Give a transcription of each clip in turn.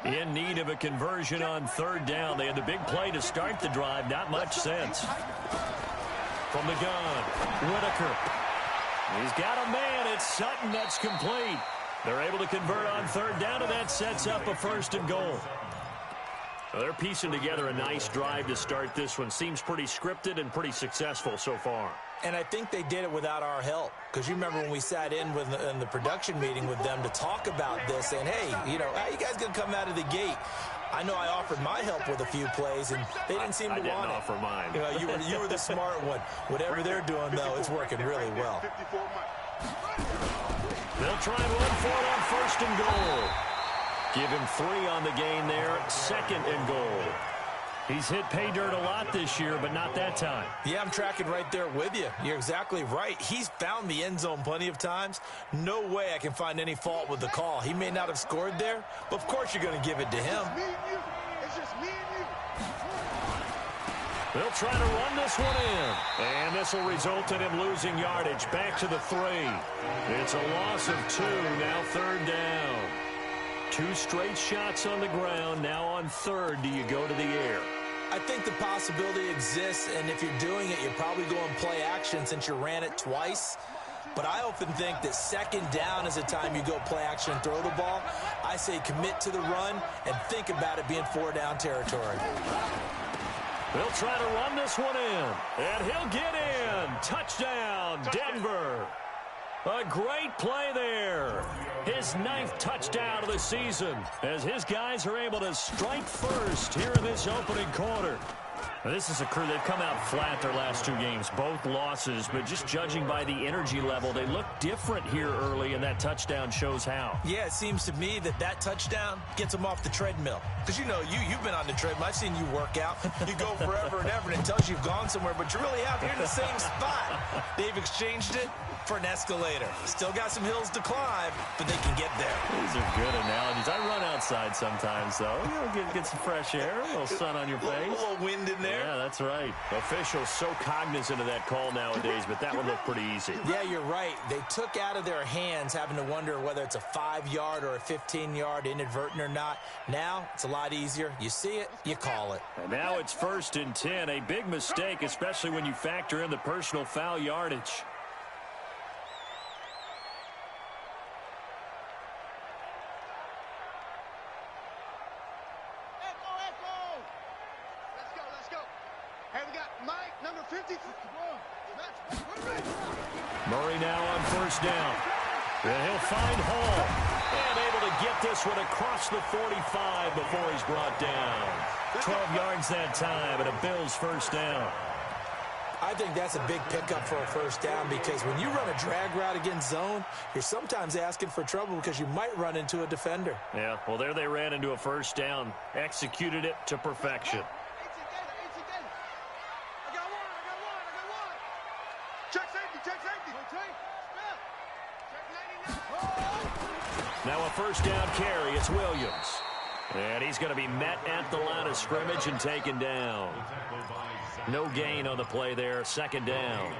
In need of a conversion on third down. They had the big play to start the drive. Not much sense. From the gun, Whitaker. He's got a man. It's Sutton. That's complete. They're able to convert on third down, and that sets up a 1st and goal. Well, they're piecing together a nice drive to start this one. Seems pretty scripted and pretty successful so far. And I think they did it without our help. Because you remember when we sat in the production meeting with them to talk about this, and, hey, you know, how you guys going to come out of the gate? I know I offered my help with a few plays, and they didn't seem to want it. I didn't offer mine. You know, you were the smart one. Whatever they're doing, though, it's working really well. They'll try and run for it on 1st and goal. Give him 3 on the gain there. 2nd and goal. He's hit pay dirt a lot this year, but not that time. Yeah, I'm tracking right there with you. You're exactly right. He's found the end zone plenty of times. No way I can find any fault with the call. He may not have scored there, but of course you're going to give it to him. It's just me and you. They'll try to run this one in. And this will result in him losing yardage. Back to the 3. It's a loss of 2. Now 3rd down. 2 straight shots on the ground. Now on 3rd, do you go to the air? I think the possibility exists, and if you're doing it, you're probably going play action since you ran it twice. But I often think that 2nd down is the time you go play action and throw the ball. I say commit to the run and think about it being 4-down territory. They'll try to run this one in, and he'll get in. Touchdown, Denver. A great play there. His 9th touchdown of the season as his guys are able to strike first here in this opening quarter. Now, this is a crew. They've come out flat their last 2 games, both losses, but just judging by the energy level, they look different here early, and that touchdown shows how. Yeah, it seems to me that touchdown gets them off the treadmill. Because, you know, you've been on the treadmill. I've seen you work out. You go forever and ever, and it tells you you've gone somewhere, but you're really out here in the same spot. They've exchanged it for an escalator. Still got some hills to climb, but they can get there. These are good analogies. I run outside sometimes, though. You know, get some fresh air, a little sun on your face. A little wind in there. Yeah, that's right. Officials so cognizant of that call nowadays, but that one looked pretty easy. Yeah, you're right. They took out of their hands having to wonder whether it's a 5-yard or a 15-yard inadvertent or not. Now, it's a lot easier. You see it, you call it. And now it's 1st and 10. A big mistake, especially when you factor in the personal foul yardage. Murray now on 1st down. And he'll find Hall. And able to get this one across the 45 before he's brought down. 12 yards that time, and a Bills 1st down. I think that's a big pickup for a 1st down because when you run a drag route against zone, you're sometimes asking for trouble because you might run into a defender. Yeah, well, there they ran into a 1st down. Executed it to perfection. Now a 1st down carry. It's Williams. And he's going to be met at the line of scrimmage and taken down. No gain on the play there. 2nd down.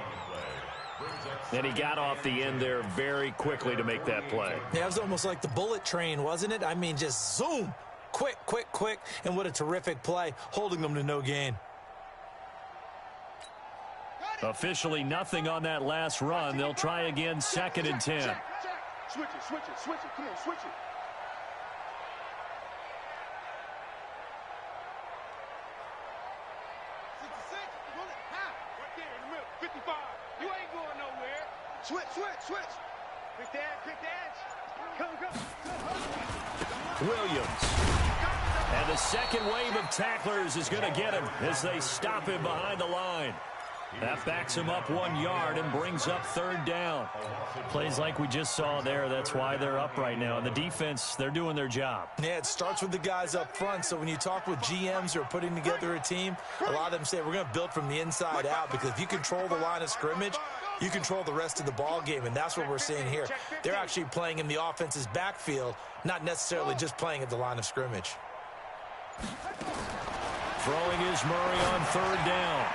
And he got off the end there very quickly to make that play. Yeah, it was almost like the bullet train, wasn't it? I mean, just zoom. Quick, quick, quick. And what a terrific play, holding them to no gain. Officially nothing on that last run. They'll try again, 2nd and 10. Switch it, switch it, switch it. Come on, switch it. Right there in the middle, 55. You ain't going nowhere. Switch, switch, switch. Quick dance. Come. Williams. And the 2nd wave of tacklers is going to get him as they stop him behind the line. That backs him up 1 yard and brings up 3rd down. Plays like we just saw there. That's why they're up right now. And the defense, they're doing their job. Yeah, it starts with the guys up front. So when you talk with GMs who are putting together a team, a lot of them say we're going to build from the inside out because if you control the line of scrimmage, you control the rest of the ball game, and that's what we're seeing here. They're actually playing in the offense's backfield, not necessarily just playing at the line of scrimmage. Throwing is Murray on 3rd down.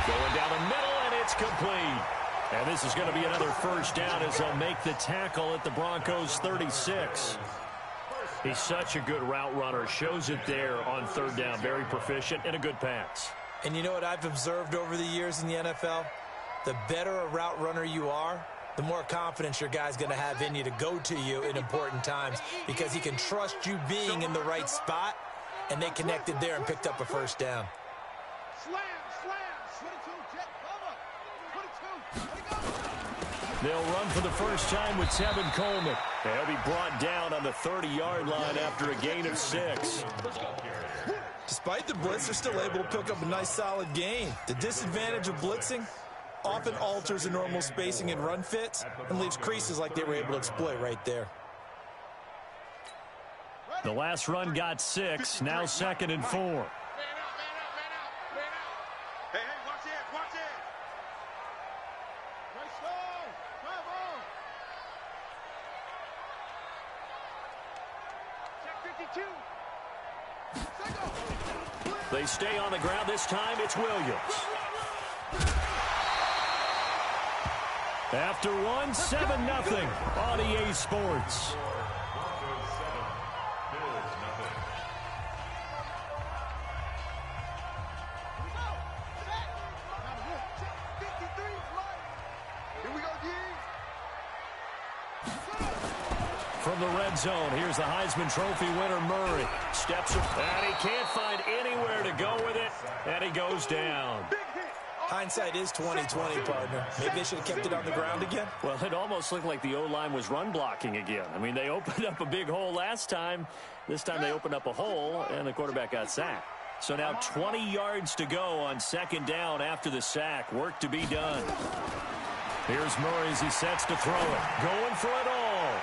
Going down the middle, and it's complete. And this is going to be another 1st down as they'll make the tackle at the Broncos' 36. He's such a good route runner. Shows it there on third down. Very proficient and a good pass. And you know what I've observed over the years in the NFL? The better a route runner you are, the more confidence your guy's going to have in you to go to you in important times because he can trust you being in the right spot, and they connected there and picked up a first down. Slam, slam. 22, jet cover. 22. Let it go. They'll run for the first time with Tevin Coleman. They'll be brought down on the 30-yard line after a gain of 6. Despite the blitz, they're still able to pick up a nice solid gain. The disadvantage of blitzing often alters the normal spacing and run fits and leaves creases like they were able to exploit right there. The last run got 6, now 2nd and 4. Man out, man out, man out, man out. Hey, watch it, watch it. Nice start. Drive on. Check 52. They stay on the ground. This time it's Williams. After one, 7-0 on EA Sports. From the red zone, here's the Heisman Trophy winner, Murray. Steps up, and he can't find anywhere to go with it, and he goes down. Hindsight is 20/20, partner. Maybe they should have kept it on the ground again. Well, it almost looked like the O-line was run blocking again. I mean, they opened up a big hole last time. This time they opened up a hole, and the quarterback got sacked. So now 20 yards to go on 2nd down after the sack. Work to be done. Here's Murray as he sets to throw it. Going for it all.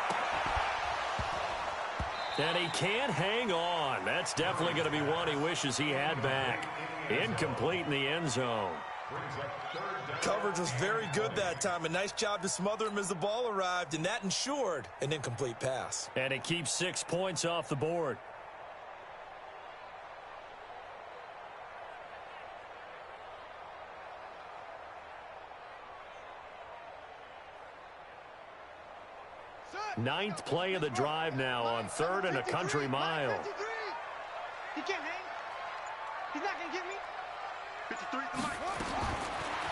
And he can't hang on. That's definitely going to be one he wishes he had back. Incomplete in the end zone. Coverage was very good that time. A nice job to smother him as the ball arrived, and that ensured an incomplete pass. And it keeps 6 points off the board. Ninth play of the drive now on 3rd and a country mile. He can't hang. He's not going to get me. 53.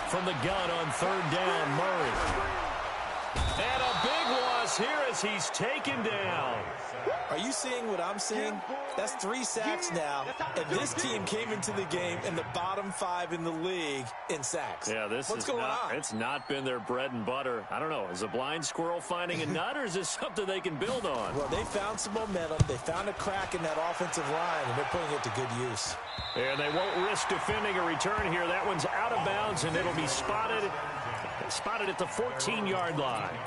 From the gun on 3rd down, Murray. And a big loss here as he's taken down. Are you seeing what I'm seeing? That's 3 sacks now, and this team came into the game in the bottom 5 in the league in sacks. Yeah, What's going on? It's not been their bread and butter. I don't know. Is a blind squirrel finding a nut, or is this something they can build on? Well, they found some momentum. They found a crack in that offensive line, and they're putting it to good use. And they won't risk defending a return here. That one's out of bounds, and it'll be spotted at the 14-yard line.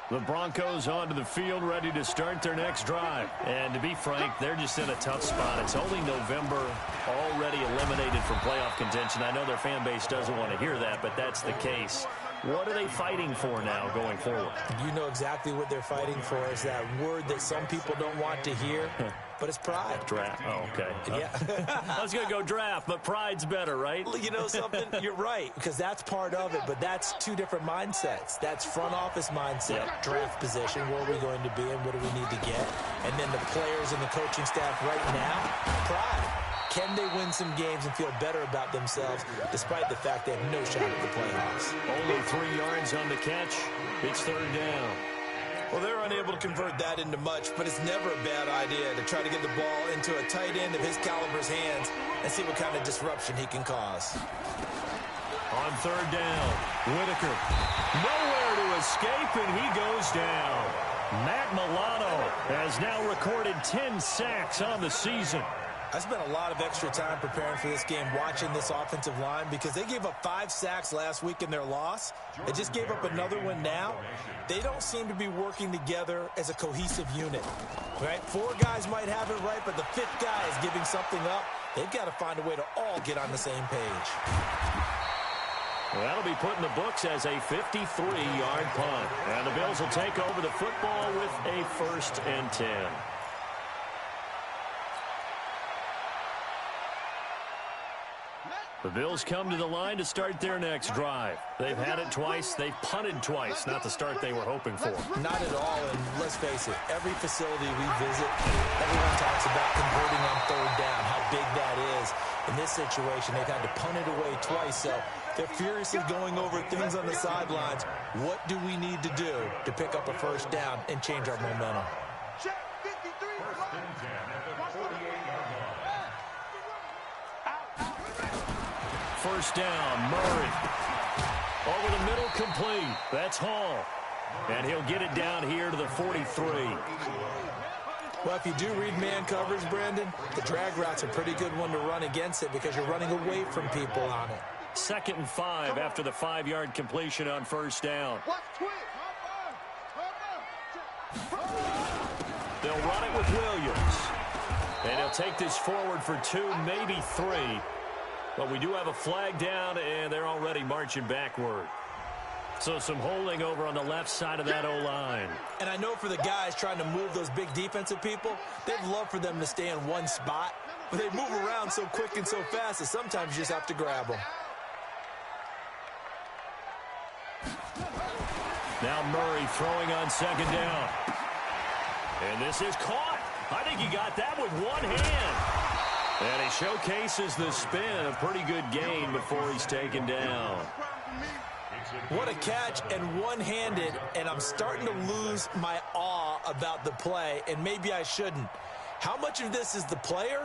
The Broncos onto the field, ready to start their next drive. And to be frank, they're just in a tough spot. It's only November, already eliminated from playoff contention. I know their fan base doesn't want to hear that, but that's the case. What are they fighting for now going forward? You know exactly what they're fighting for. Is that word that some people don't want to hear, but it's pride. Draft. Oh, okay. Yeah. I was going to go draft, but pride's better, right? You know something? You're right, because that's part of it, but that's 2 different mindsets. That's front office mindset, draft position, where are we going to be and what do we need to get? And then the players and the coaching staff right now, pride. Can they win some games and feel better about themselves despite the fact they have no shot at the playoffs? Only 3 yards on the catch. It's 3rd down. Well, they're unable to convert that into much, but it's never a bad idea to try to get the ball into a tight end of his caliber's hands and see what kind of disruption he can cause. On 3rd down, Whitaker. Nowhere to escape, and he goes down. Matt Milano has now recorded 10 sacks on the season. I spent a lot of extra time preparing for this game, watching this offensive line, because they gave up 5 sacks last week in their loss. They just gave up another one now. They don't seem to be working together as a cohesive unit, right? 4 guys might have it right, but the 5th guy is giving something up. They've got to find a way to all get on the same page. Well, that'll be put in the books as a 53-yard punt. And the Bills will take over the football with a 1st and 10. The Bills come to the line to start their next drive. They've had it twice. They've punted twice. Not the start they were hoping for. Not at all, and let's face it, every facility we visit, everyone talks about converting on third down, how big that is. In this situation, they've had to punt it away twice, so they're furiously going over things on the sidelines. What do we need to do to pick up a first down and change our momentum? First down, Murray. Over the middle, complete. That's Hall. And he'll get it down here to the 43. Well, if you do read man coverage, Brandon, the drag route's a pretty good one to run against it because you're running away from people on it. 2nd and 5 after the 5-yard completion on first down. They'll run it with Williams. And he'll take this forward for 2, maybe 3. But we do have a flag down, and they're already marching backward. So some holding over on the left side of that O-line. And I know for the guys trying to move those big defensive people, they'd love for them to stay in one spot. But they move around so quick and so fast that sometimes you just have to grab them. Now Murray throwing on 2nd down. And this is caught. I think he got that with one hand. And he showcases the spin, a pretty good gain before he's taken down. What a catch, and one-handed, and I'm starting to lose my awe about the play, and maybe I shouldn't. How much of this is the player?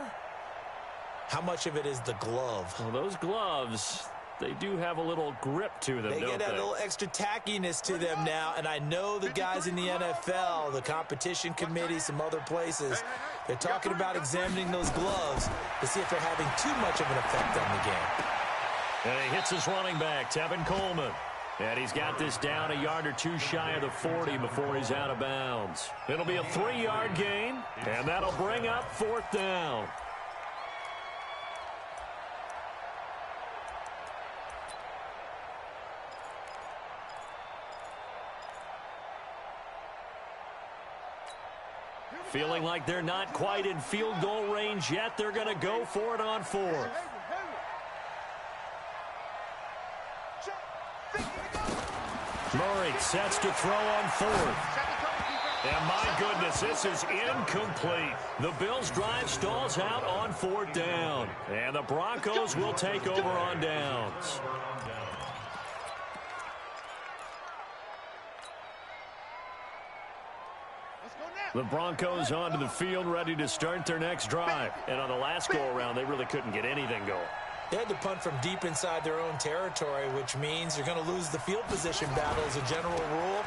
How much of it is the glove? Well, those gloves, they do have a little grip to them, They get a little extra tackiness to them now, and I know the guys in the NFL, the competition committee, some other places, they're talking about examining those gloves to see if they're having too much of an effect on the game. And he hits his running back, Tevin Coleman. And he's got this down a yard or 2 shy of the 40 before he's out of bounds. It'll be a 3-yard gain, and that'll bring up 4th down. Feeling like they're not quite in field goal range yet. They're going to go for it on 4th. Murray sets to throw on 4th. And my goodness, this is incomplete. The Bills' drive stalls out on 4th down. And the Broncos will take over on downs. The Broncos onto the field, ready to start their next drive. And on the last go-around, they really couldn't get anything going. They had to punt from deep inside their own territory, which means you're going to lose the field position battle as a general rule.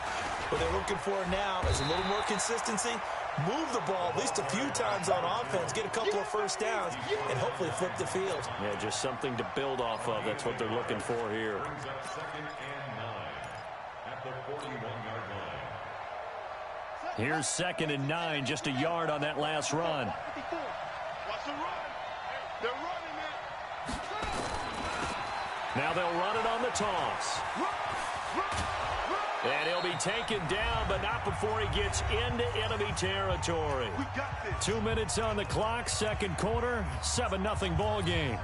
What they're looking for now is a little more consistency, move the ball at least a few times on offense, get a couple of first downs, and hopefully flip the field. Yeah, just something to build off of. That's what they're looking for here. Here's 2nd and 9, just a yard on that last run. Now they'll run it on the toss. And he'll be taken down, but not before he gets into enemy territory. 2 minutes on the clock, 2nd quarter, 7-0 ball game.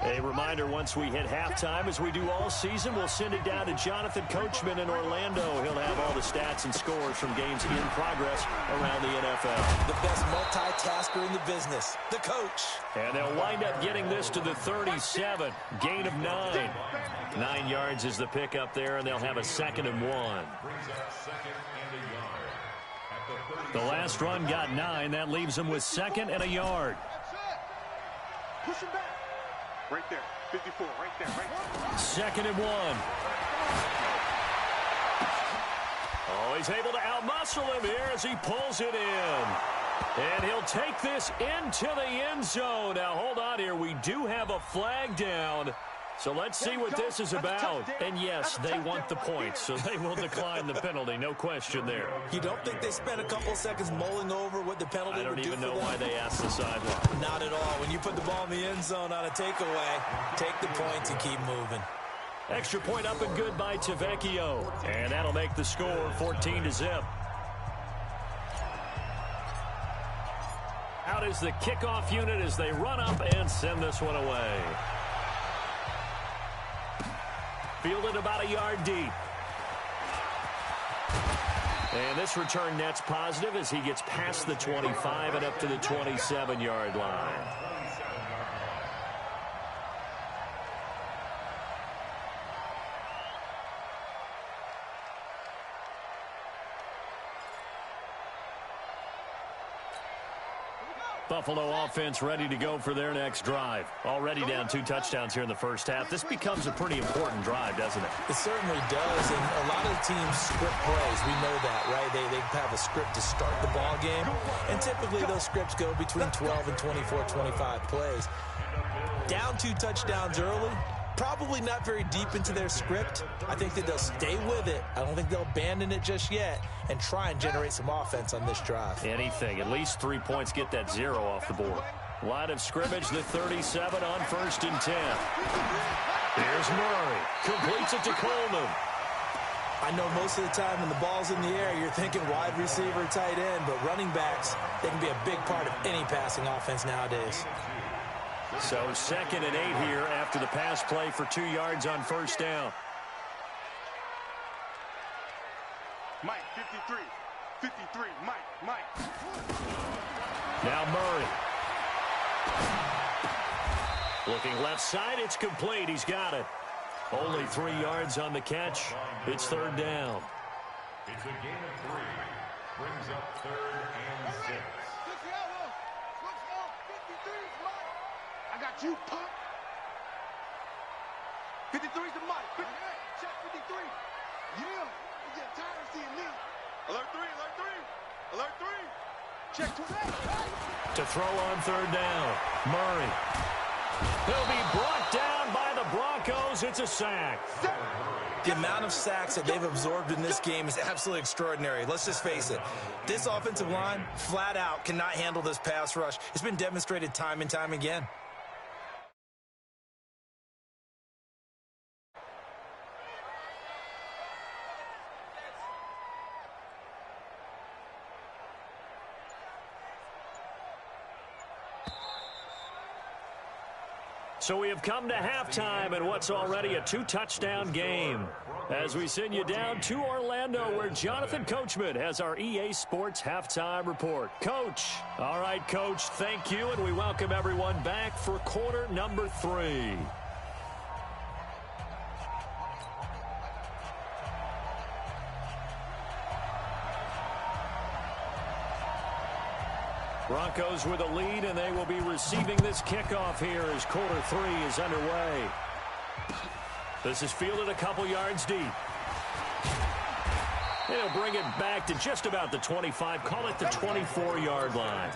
A reminder, once we hit halftime, as we do all season, we'll send it down to Jonathan Coachman in Orlando. He'll have all the stats and scores from games in progress around the NFL. The best multitasker in the business, the coach. And they'll wind up getting this to the 37, gain of 9. 9 yards is the pickup there, and they'll have a 2nd and 1. The last run got 9. That leaves them with 2nd and a yard. Push him back. Right there, 54, right there, right there. 2nd and 1. Oh, he's able to outmuscle him here as he pulls it in. And he'll take this into the end zone. Now, hold on here. We do have a flag down. So let's see what this is about. And yes, they want the points, so they will decline the penalty. No question there. You don't think they spent a couple seconds mulling over what the penalty would do for them? I don't even know why they asked the sideline. Not at all. When you put the ball in the end zone on a takeaway, take the points and keep moving. Extra point up and good by Tavecchio. And that'll make the score 14-0. Out is the kickoff unit as they run up and send this one away. Fielded about a yard deep. And this return net's positive as he gets past the 25 and up to the 27-yard line. Buffalo offense ready to go for their next drive. Already down 2 touchdowns here in the first half. This becomes a pretty important drive, doesn't it? It certainly does, and a lot of teams script plays. We know that, right? They have a script to start the ball game, and typically those scripts go between 12 and 24, 25 plays. Down 2 touchdowns early, probably not very deep into their script. I think that they'll stay with it. I don't think they'll abandon it just yet and try and generate some offense on this drive. Anything. At least 3 points, get that 0 off the board. Line of scrimmage, the 37 on 1st and 10. Here's Murray. Completes it to Coleman. I know most of the time when the ball's in the air, you're thinking wide receiver, tight end, but running backs, they can be a big part of any passing offense nowadays. So 2nd and 8 here after the pass play for 2 yards on 1st down. Mike, 53, Mike. Now Murray. Looking left side, it's complete. He's got it. Only 3 yards on the catch. It's 3rd down. It's a gain of 3. Brings up 3rd and 6. I got you, punk. 53's the Mike. Check 53. Yeah, you get tired of seeing me. Alert 3. Check 28. To throw on 3rd down. Murray. He'll be brought down by the Broncos. It's a sack. The amount of sacks that they've absorbed in this game is absolutely extraordinary. Let's just face it. This offensive line, flat out, cannot handle this pass rush. It's been demonstrated time and time again. So we have come to halftime in what's already a 2-touchdown game. As we send you down to Orlando, where Jonathan Coachman has our EA Sports Halftime Report. Coach. All right, Coach, thank you, and we welcome everyone back for quarter number 3. Broncos with a lead, and they will be receiving this kickoff here as quarter 3 is underway. This is fielded a couple yards deep. They'll bring it back to just about the 25, call it the 24-yard line.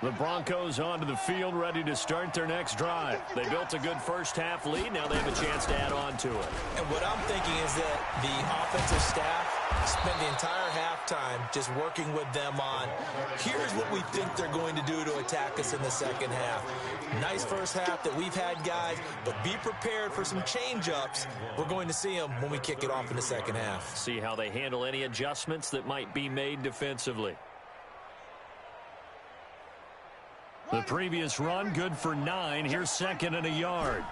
The Broncos onto the field, ready to start their next drive. They built a good first half lead. Now they have a chance to add on to it. And what I'm thinking is that the offensive staff spent the entire halftime just working with them on, here's what we think they're going to do to attack us in the second half. Nice first half that we've had, guys, but be prepared for some change-ups. We're going to see them when we kick it off in the second half. See how they handle any adjustments that might be made defensively. The previous run, good for 9. Here's 2nd and a yard.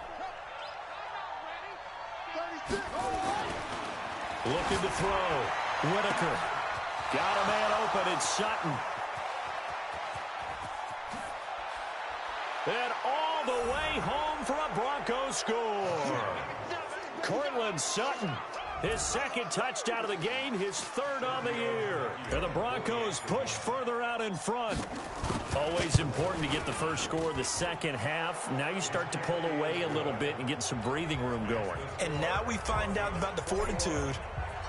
Looking to throw. Whitaker. Got a man open. It's Sutton. And all the way home for a Broncos score. Cortland Sutton. His 2nd touchdown of the game, his 3rd on the year. And the Broncos push further out in front. Always important to get the first score of the second half. Now you start to pull away a little bit and get some breathing room going. And now we find out about the fortitude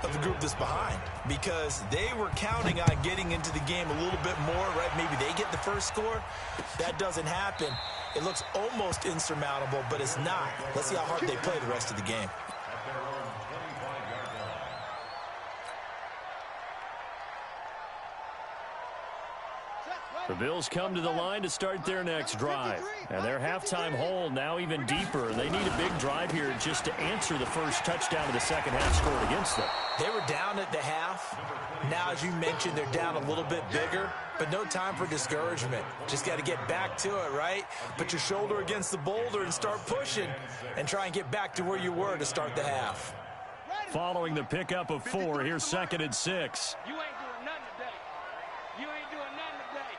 of the group that's behind, because they were counting on getting into the game a little bit more, right? Maybe they get the first score. That doesn't happen. It looks almost insurmountable, but it's not. Let's see how hard they play the rest of the game. The Bills come to the line to start their next drive. And their halftime hole now even deeper. They need a big drive here just to answer the first touchdown of the second half scored against them. They were down at the half. Now, as you mentioned, they're down a little bit bigger, but no time for discouragement. Just got to get back to it, right? Put your shoulder against the boulder and start pushing and try and get back to where you were to start the half. Following the pickup of 4, here's 2nd and 6. You ain't doing nothing today. You ain't doing nothing today.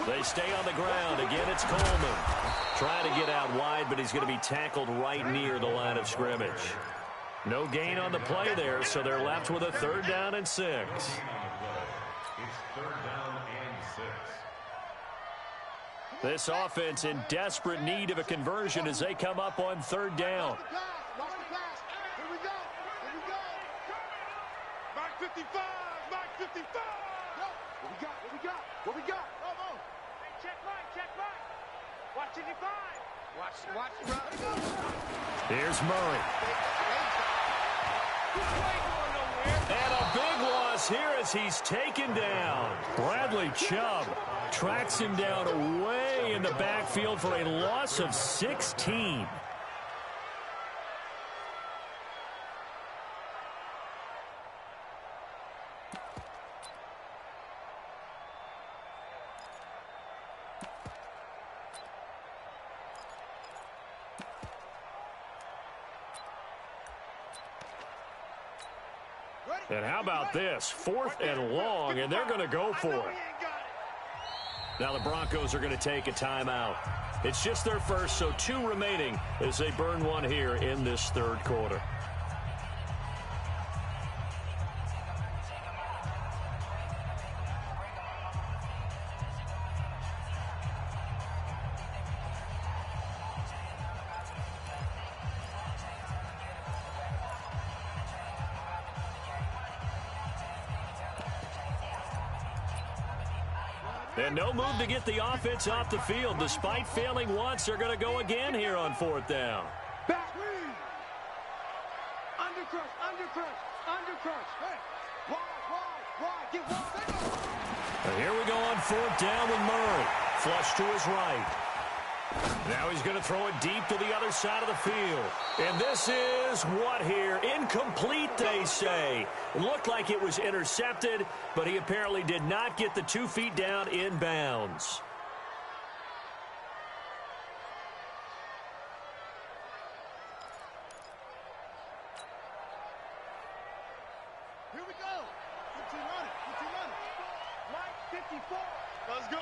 They stay on the ground. Again, it's Coleman. Trying to get out wide, but he's going to be tackled right near the line of scrimmage. No gain on the play there, so they're left with a 3rd down and 6. It's 3rd down and 6. This offense in desperate need of a conversion as they come up on 3rd down. Watch the pass. Here we go. Here we go. Mark 55. Mark 55. What we got? What we got? What we got? Come on. Check right. Check right. Watch 55. Watch. Here's Murray. And a big loss here as he's taken down. Bradley Chubb tracks him down way in the backfield for a loss of 16. And how about this? 4th and long, and they're going to go for it. Now the Broncos are going to take a timeout. It's just their first, so 2 remaining as they burn one here in this 3rd quarter. And no move to get the offense off the field. Despite failing once, they're going to go again here on 4th down. Back. Undercrush. Hey. Wide. Get wide. And here we go on 4th down with Murray. Flush to his right. Now he's going to throw it deep to the other side of the field. And this is what here? Incomplete, they say. It looked like it was intercepted, but he apparently did not get the 2 feet down in bounds. Here we go. 1500. Mike 54. Let's go.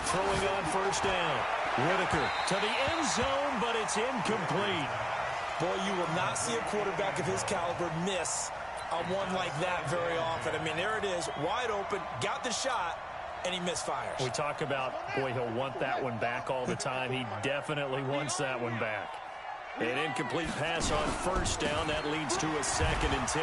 Throwing on 1st down. Whitaker to the end zone, but it's incomplete. Boy, you will not see a quarterback of his caliber miss on one like that very often. I mean, there it is, wide open, got the shot, and he misfires. We talk about, boy, he'll want that one back all the time. He definitely wants that one back. An incomplete pass on 1st down. That leads to a 2nd and 10.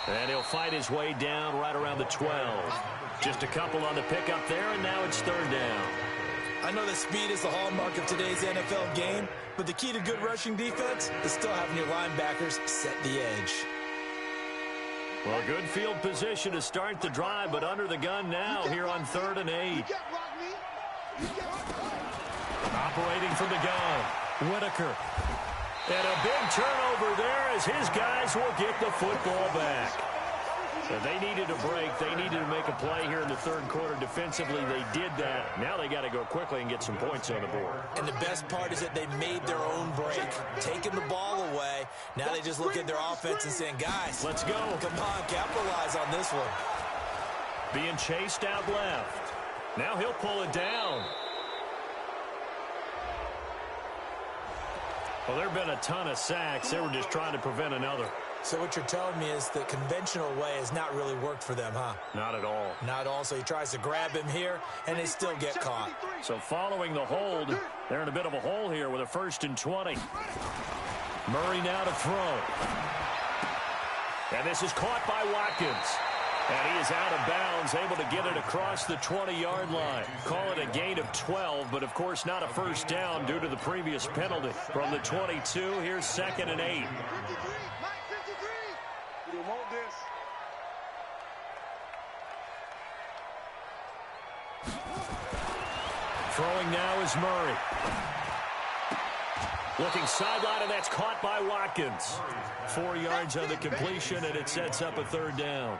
And he'll fight his way down right around the 12. Just a couple on the pickup there, and now it's 3rd down. I know that speed is the hallmark of today's NFL game, but the key to good rushing defense is still having your linebackers set the edge. Well, good field position to start the drive, but under the gun now here on 3rd and 8. Operating from the gun, Whitaker. And a big turnover there as his guys will get the football back. And they needed a break. They needed to make a play here in the 3rd quarter. Defensively, they did that. Now they got to go quickly and get some points on the board. And the best part is that they made their own break, taking the ball away. Now they just look at their offense and saying, guys, let's go. Come on, capitalize on this one. Being chased out left. Now he'll pull it down. Well, there have been a ton of sacks. They were just trying to prevent another. So what you're telling me is the conventional way has not really worked for them, huh? Not at all. Not at all. So he tries to grab him here, and they still get caught. So following the hold, they're in a bit of a hole here with a 1st and 20. Murray now to throw. And this is caught by Watkins. And he is out of bounds, able to get it across the 20-yard line. Call it a gain of 12, but of course not a first down due to the previous penalty. From the 22, here's 2nd and 8. 53, Mike 53. You didn't want this. Throwing now is Murray. Looking sideline, and that's caught by Watkins. 4 yards on the completion, and it sets up a 3rd down.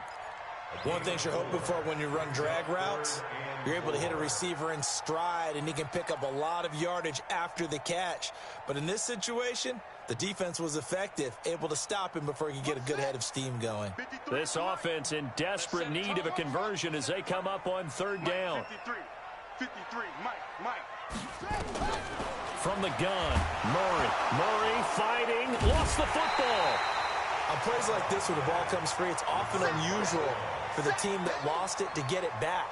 One thing you're hoping for when you run drag routes, you're able to hit a receiver in stride, and he can pick up a lot of yardage after the catch. But in this situation, the defense was effective, able to stop him before he could get a good head of steam going. This offense in desperate need of a conversion as they come up on 3rd down. 53, Mike. From the gun, Murray fighting, lost the football. On plays like this, when the ball comes free, it's often unusual for the team that lost it to get it back.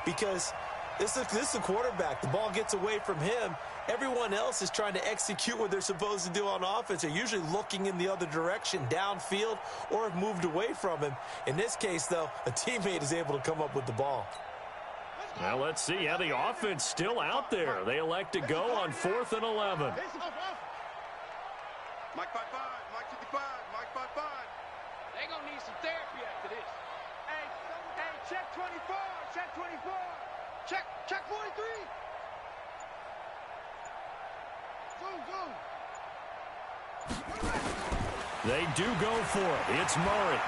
Because this is the quarterback. The ball gets away from him. Everyone else is trying to execute what they're supposed to do on offense. They're usually looking in the other direction, downfield, or have moved away from him. In this case, though, a teammate is able to come up with the ball. Now let's see how the offense still out there. They elect to go on 4th and 11. Mike 55, Mike 55, Mike 55. They're going to need some therapy after this. Hey, check 24, check 24. Check 43. Zoom. They do go for it. It's Murray.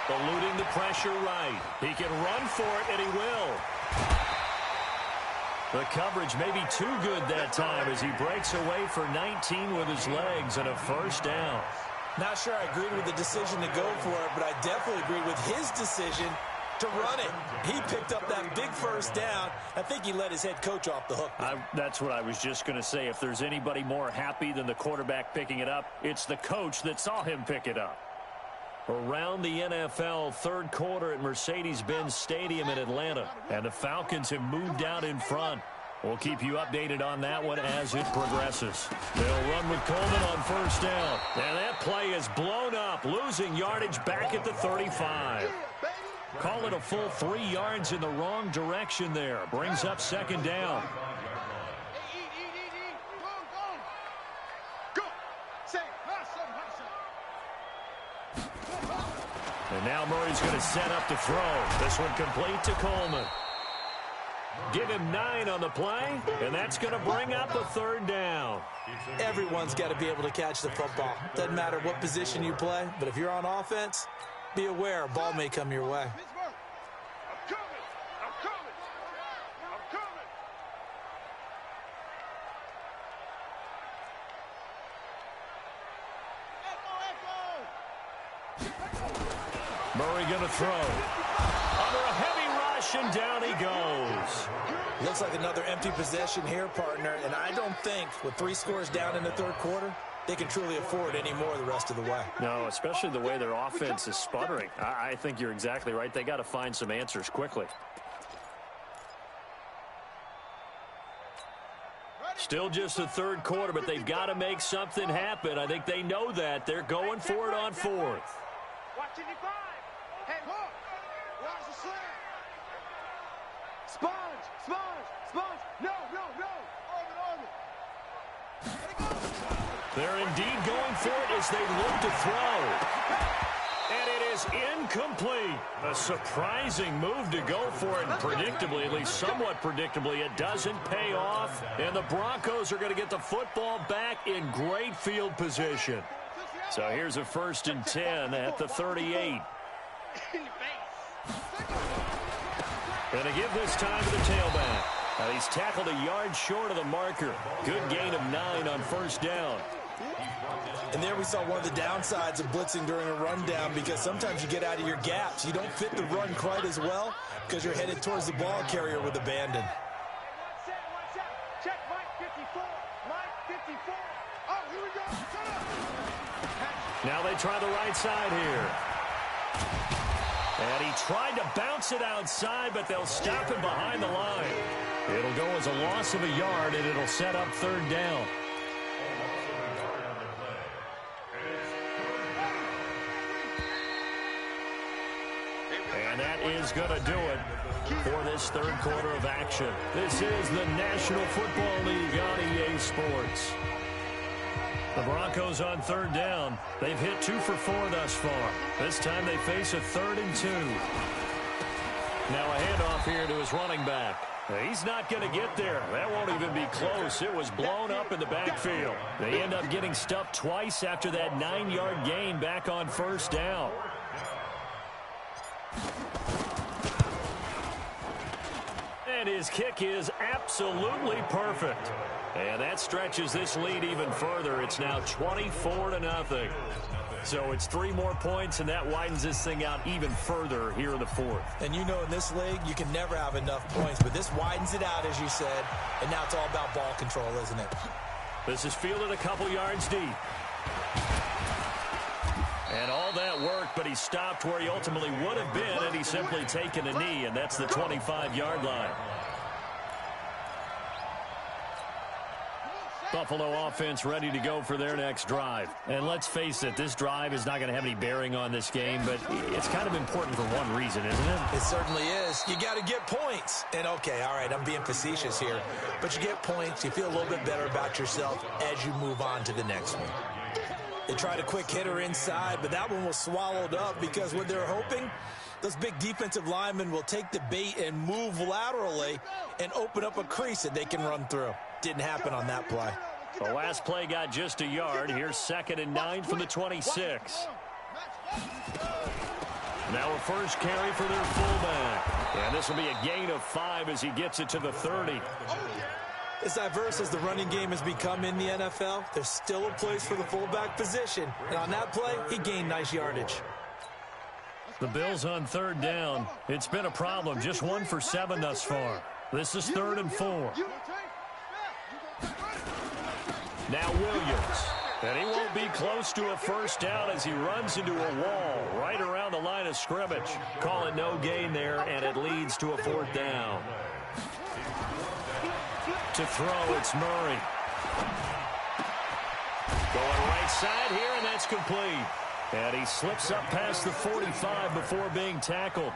Eluding the pressure right. He can run for it, and he will. The coverage may be too good that time as he breaks away for 19 with his legs and a 1st down. Not sure I agreed with the decision to go for it, but I definitely agreed with his decision to run it. He picked up that big 1st down. I think he let his head coach off the hook. That's what I was just going to say. If there's anybody more happy than the quarterback picking it up, it's the coach that saw him pick it up. Around the NFL, 3rd quarter at Mercedes-Benz Stadium in Atlanta. And the Falcons have moved out in front. We'll keep you updated on that one as it progresses. They'll run with Coleman on 1st down. And that play is blown up, losing yardage back at the 35. Call it a full 3 yards in the wrong direction there. Brings up 2nd down. And now Murray's going to set up to throw. This one complete to Coleman. Give him 9 on the play, and that's going to bring up a 3rd down. Everyone's got to be able to catch the football. Doesn't matter what position you play, but if you're on offense, be aware a ball may come your way. I'm coming. Murray going to throw. Under a heavy rush, and down he goes. Looks like another empty possession here, partner, and I don't think with 3 scores down in the 3rd quarter, they can truly afford any more the rest of the way. No, especially the way their offense is sputtering. I think you're exactly right. They got to find some answers quickly. Still just the 3rd quarter, but they've got to make something happen. I think they know that. They're going for it on 4th. Watch 55. Hey, look. Watch the slam. Sponge. No. They're indeed going for it as they look to throw. And it is incomplete. A surprising move to go for it. And predictably, at least somewhat predictably, it doesn't pay off. And the Broncos are going to get the football back in great field position. So here's a 1st and 10 at the 38. And to give this time to the tailback. Now he's tackled a yard short of the marker. Good gain of 9 on 1st down. And there we saw one of the downsides of blitzing during a rundown, because sometimes you get out of your gaps. You don't fit the run quite as well because you're headed towards the ball carrier with abandon. Check Mike 54. Mike 54. Oh, here we go. Shut up. Now they try the right side here. And he tried to bounce it outside, but they'll stop him behind the line. It'll go as a loss of a yard, and it'll set up 3rd down. is going to do it for this third quarter of action. This is the National Football League on EA Sports. The Broncos on third down. They've hit 2 for 4 thus far. This time they face a 3rd and 2. Now a handoff here to his running back. He's not going to get there. That won't even be close. It was blown up in the backfield. They end up getting stuffed twice after that 9-yard gain back on first down. And his kick is absolutely perfect. And that stretches this lead even further. It's now 24-0. So it's 3 more points, and that widens this thing out even further here in the 4th. And you know in this league, you can never have enough points, but this widens it out, as you said, and now it's all about ball control, isn't it? This is fielded a couple yards deep. And all that worked, but he stopped where he ultimately would have been, and he's simply taken a knee, and that's the 25-yard line. Buffalo offense ready to go for their next drive. And let's face it, this drive is not going to have any bearing on this game, but it's kind of important for one reason, isn't it? It certainly is. You got to get points. And okay, all right, I'm being facetious here, but you get points, you feel a little bit better about yourself as you move on to the next one. They tried a quick hitter inside, but that one was swallowed up because what they're hoping, those big defensive linemen will take the bait and move laterally and open up a crease that they can run through. Didn't happen on that play. The last play got just a yard. Here's 2nd and 9 from the 26. Now a first carry for their fullback. And this will be a gain of 5 as he gets it to the 30. As diverse as the running game has become in the NFL, there's still a place for the fullback position. And on that play, he gained nice yardage. The Bills on third down. It's been a problem. Just 1 for 7 thus far. This is 3rd and 4. Now Williams. And he won't be close to a first down as he runs into a wall right around the line of scrimmage. Call it no gain there, and it leads to a 4th down. To throw, it's Murray. Going right side here, and that's complete. And he slips up past the 45 before being tackled.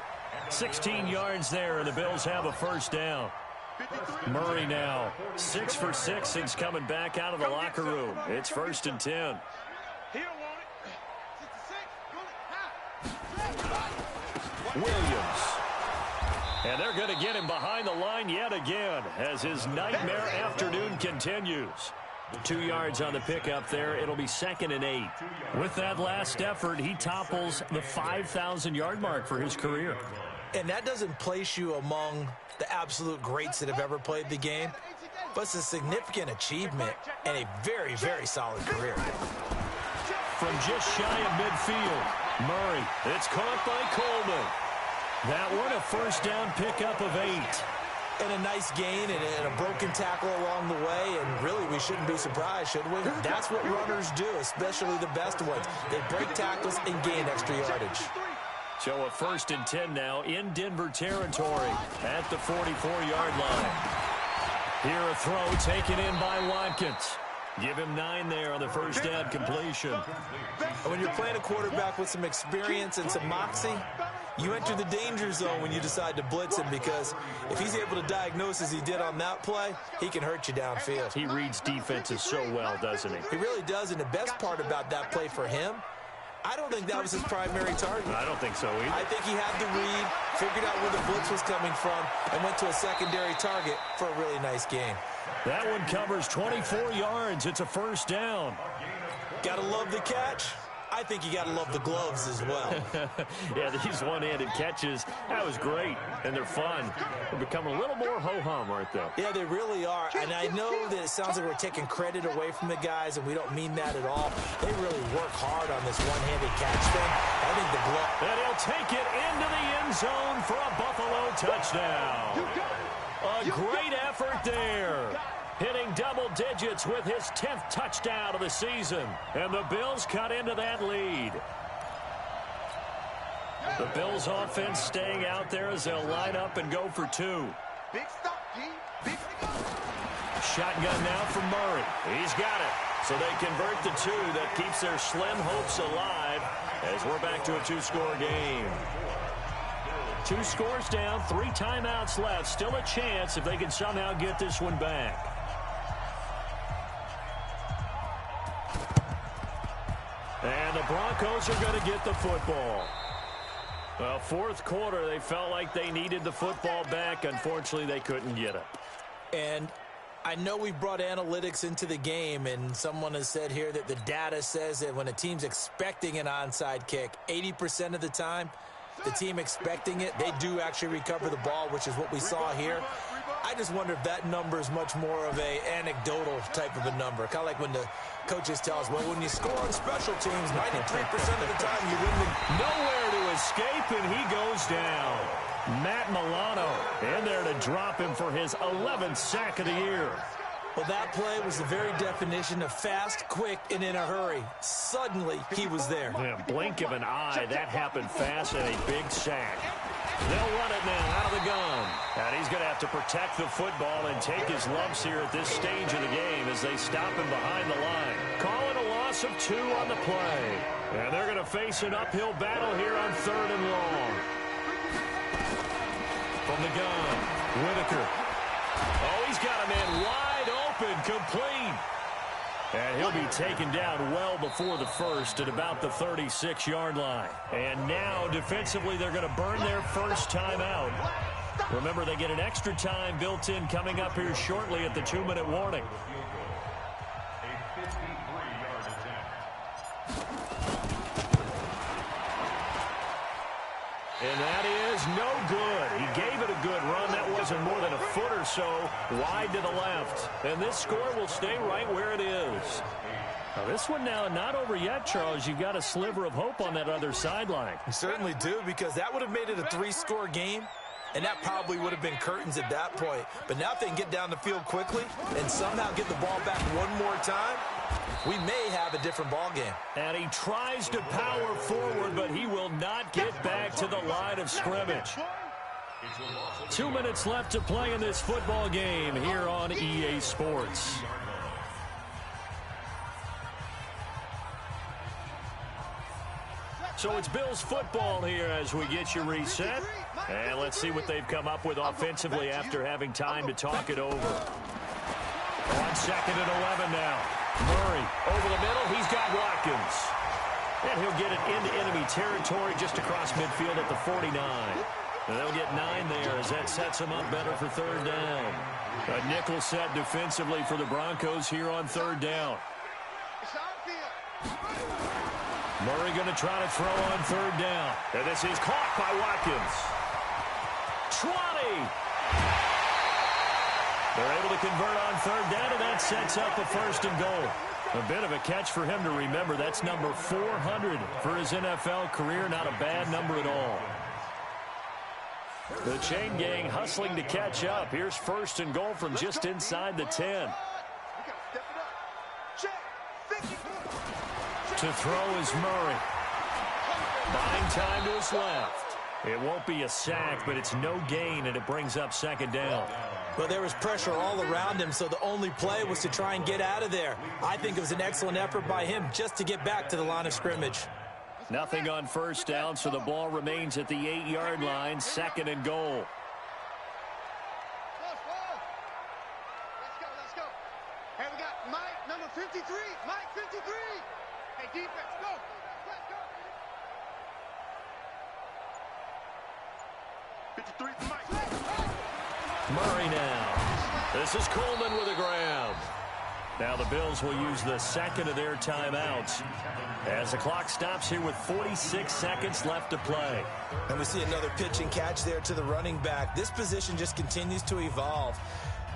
16 yards there, and the Bills have a first down. Murray now 6 for 6 since coming back out of the locker room. It's 1st and 10. Williams. And they're going to get him behind the line yet again as his nightmare afternoon continues. 2 yards on the pickup there. It'll be 2nd and 8. With that last effort, he topples the 5,000-yard mark for his career. And that doesn't place you among the absolute greats that have ever played the game, but it's a significant achievement and a very, very solid career. From just shy of midfield, Murray. It's caught by Coleman. That one a first down pickup of 8. And a nice gain and a broken tackle along the way, and really we shouldn't be surprised, should we? That's what runners do, especially the best ones. They break tackles and gain extra yardage. So a 1st and 10 now in Denver territory at the 44-yard line. Here a throw taken in by Watkins. Give him 9 there on the first down completion. When you're playing a quarterback with some experience and some moxie, you enter the danger zone when you decide to blitz him, because if he's able to diagnose as he did on that play, he can hurt you downfield. He reads defenses so well, doesn't he? He really does, and the best part about that play for him, I don't think that was his primary target. I don't think so either. I think he had the read, figured out where the blitz was coming from, and went to a secondary target for a really nice gain. That one covers 24 yards. It's a first down. Gotta love the catch. I think you gotta love the gloves as well. Yeah, these one-handed catches, that was great, and they're fun. They're becoming a little more ho-hum, aren't they? Yeah, they really are, and I know that it sounds like we're taking credit away from the guys, and we don't mean that at all. They really work hard on this one-handed catch thing. I think the glove... And he'll take it into the end zone for a Buffalo touchdown. A great effort there. Hitting double digits with his 10th touchdown of the season. And the Bills cut into that lead. The Bills offense staying out there as they'll line up and go for 2. Big stop, G. Big stop. Shotgun now from Murray. He's got it. So they convert the 2. That keeps their slim hopes alive as we're back to a 2-score game. 2 scores down, 3 timeouts left. Still a chance if they can somehow get this one back. And the Broncos are going to get the football. Well, fourth quarter, they felt like they needed the football back. Unfortunately, they couldn't get it. And I know we've brought analytics into the game, and someone has said here that the data says that when a team's expecting an onside kick, 80% of the time, the team expecting it, they do actually recover the ball, which is what we saw here. I just wonder if that number is much more of a anecdotal type of a number. Kind of like when the coaches tell us, well, when you score on special teams, 93% of the time you win the... Nowhere to escape, and he goes down. Matt Milano in there to drop him for his 11th sack of the year. Well, that play was the very definition of fast, quick, and in a hurry. Suddenly, he was there. Yeah, blink of an eye, that happened fast and a big sack. They'll run it now out of the gun. And he's going to have to protect the football and take his lumps here at this stage of the game as they stop him behind the line. Call it a loss of 2 on the play. And they're going to face an uphill battle here on 3rd and long. From the gun, Whitaker. Oh, he's got a man wide open, complete. And he'll be taken down well before the first at about the 36-yard line. And now, defensively, they're going to burn their first time out. Remember, they get an extra time built in coming up here shortly at the 2-minute warning. A 53-yard attempt. And that is no good. He gave it a good run. That wasn't more than a foot or so wide to the left. And this score will stay right where it is. Now this one now not over yet, Charles. You've got a sliver of hope on that other sideline. You certainly do, because that would have made it a 3-score game, and that probably would have been curtains at that point. But now if they can get down the field quickly and somehow get the ball back one more time, we may have a different ball game. And he tries to power forward, but he will not get back to the line of scrimmage. 2 minutes left to play in this football game here on EA Sports. So it's Bills football here as we get you reset. And let's see what they've come up with offensively after having time to talk it over. On 2nd and 11 now. Murray over the middle. He's got Watkins. And he'll get it into enemy territory just across midfield at the 49. And they'll get 9 there as that sets them up better for 3rd down. A nickel set defensively for the Broncos here on 3rd down. Murray going to try to throw on 3rd down. And this is caught by Watkins. 20. They're able to convert on 3rd down, and that sets up a 1st and goal. A bit of a catch for him to remember. That's number 400 for his NFL career. Not a bad number at all. The chain gang hustling to catch up. Here's 1st and goal from just inside the 10. To throw is Murray. Buying time to his left. It won't be a sack, but it's no gain, and it brings up 2nd down. Well, there was pressure all around him, so the only play was to try and get out of there. I think it was an excellent effort by him just to get back to the line of scrimmage. Nothing on 1st down, so the ball remains at the 8-yard line, 2nd and goal. Let's go. Hey, we got Mike, number 53. Mike, 53. Hey, defense, go. Let's go. 53 for Mike. Murray now. This is Coleman with a grab. Now the Bills will use the 2nd of their timeouts as the clock stops here with 46 seconds left to play. And we see another pitch and catch there to the running back. This position just continues to evolve.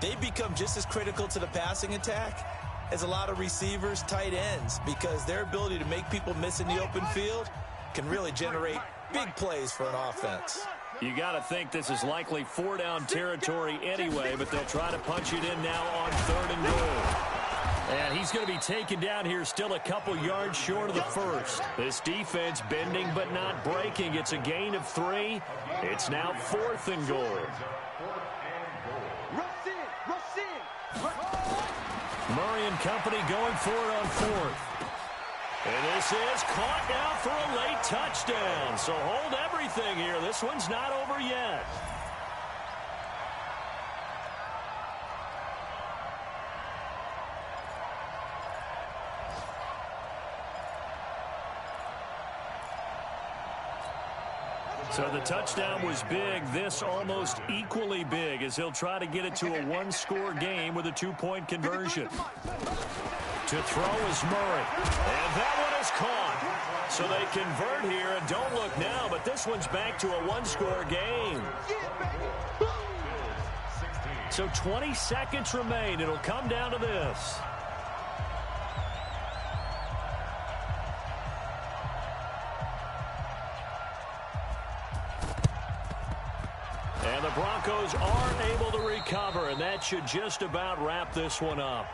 They become just as critical to the passing attack as a lot of receivers, tight ends, because their ability to make people miss in the open field can really generate big plays for an offense. You got to think this is likely 4-down territory anyway, but they'll try to punch it in now on 3rd and goal. And he's going to be taken down here still a couple yards short of the 1st. This defense bending but not breaking. It's a gain of 3. It's now 4th and goal. Murray and company going for it on 4th. And this is caught now for a late touchdown. So hold everything here. This one's not over yet. So the touchdown was big. This almost equally big as he'll try to get it to a one-score game with a two-point conversion. To throw is Murray. And that one is caught. So they convert here, and don't look now, but this one's back to a one-score game. So 20 seconds remain. It'll come down to this. And the Broncos aren't able to recover, and that should just about wrap this one up.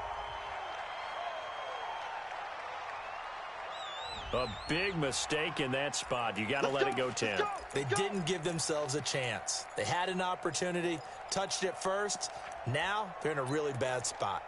A big mistake in that spot. You got to let it go 10. They didn't give themselves a chance. They had an opportunity, touched it first. Now they're in a really bad spot.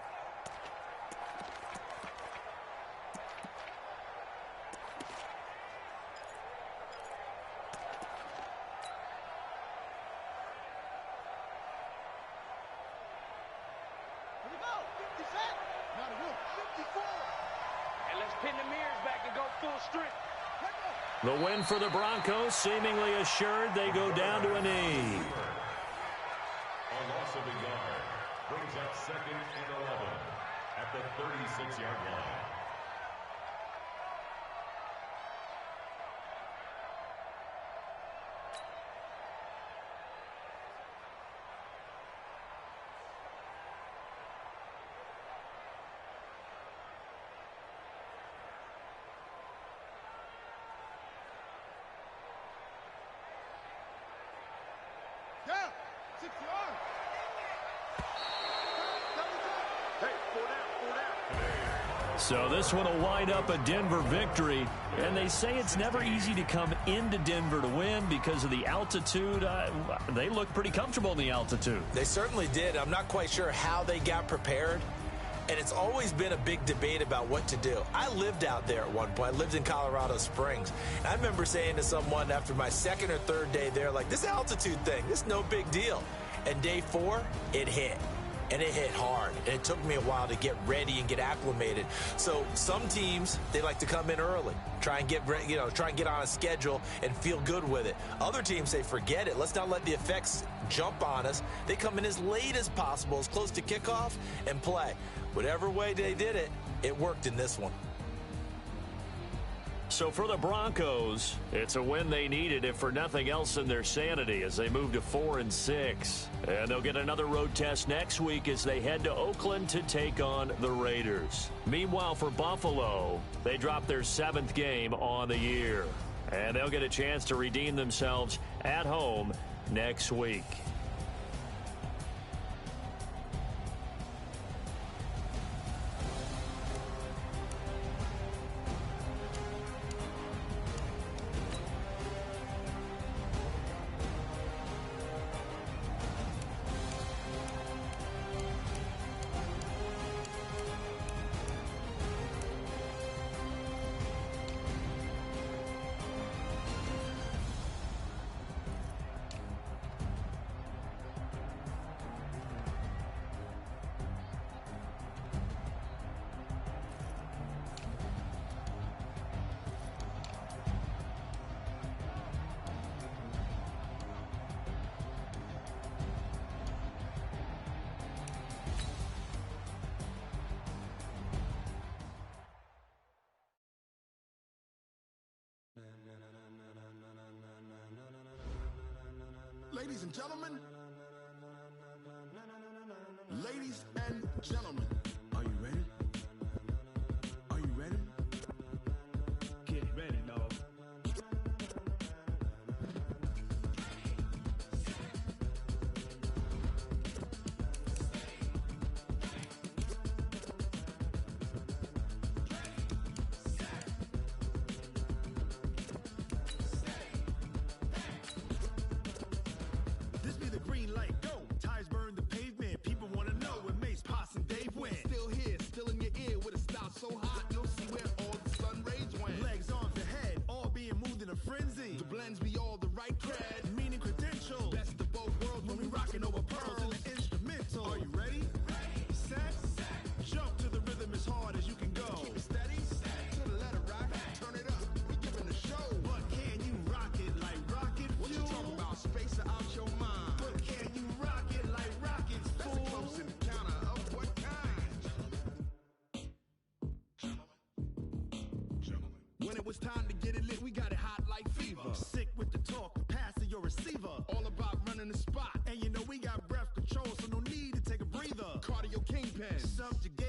The win for the Broncos seemingly assured. They go down to a knee. A loss of a yard brings up 2nd and 11 at the 36-yard line. So this one will wind up a Denver victory. And they say it's never easy to come into Denver to win because of the altitude. They look pretty comfortable in the altitude. They certainly did. I'm not quite sure how they got prepared. And it's always been a big debate about what to do. I lived out there at one point. I lived in Colorado Springs. And I remember saying to someone after my second or third day there, like, this altitude thing, this is no big deal. And day 4, it hit. And it hit hard. And it took me a while to get ready and get acclimated. So some teams, they like to come in early, try and get on a schedule and feel good with it. Other teams say, forget it. Let's not let the effects jump on us. They come in as late as possible, as close to kickoff, and play. Whatever way they did it, it worked in this one. So for the Broncos, it's a win they needed, if for nothing else in their sanity, as they move to 4-6. And they'll get another road test next week as they head to Oakland to take on the Raiders. Meanwhile, for Buffalo, they drop their 7th game on the year. And they'll get a chance to redeem themselves at home next week. Ladies and gentlemen, ladies and gentlemen, are you ready? Are you ready? Get ready, dog. This be the green light, go. Tires burn the pavement. People want to know what makes possible. lends me all the right cred, meaning credentials. Best of both worlds when we rockin' over pearls in the instrumental. Are you ready? Ready. Set. Jump to the rhythm as hard as you can go. Keep it steady. To the letter right. Turn it up. We giving the show. But can you rock it like rocket fuel? What you talking about? Space out your mind. But can you rock it like rockets, fool? That's a close encounter of what kind? Gentlemen. When it was time to get it lit, we got it hot like fever. Sick with the talk, pass to your receiver. All about running the spot. And you know we got breath control, so no need to take a breather. Cardio kingpin. Subjugate